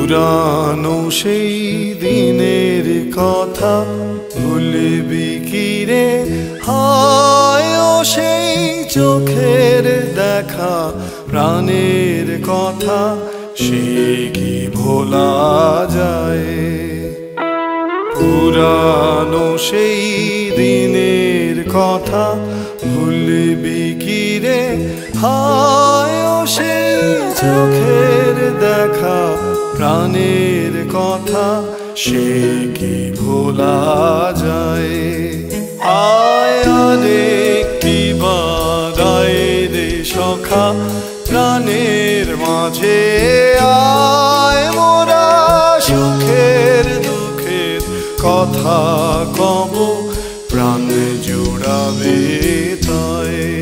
পুরানো সেই দিনের কথা ভুলবি কি রে? হায় ও সেই চোখের দেখা, প্রাণের কথা সে কি ভোলা যায়? পুরানো সেই দিনের কথা ভুলবি কি রে? হায় ও সেই চোখের দেখা, প্রাণের কথা সে কি ভোলা যায়? আয় আরেকটি বার আয় রে সখা, প্রাণের মাঝে আয় মোরা সুখের দুঃখের কথা কব, প্রাণ জুড়াবে তাই।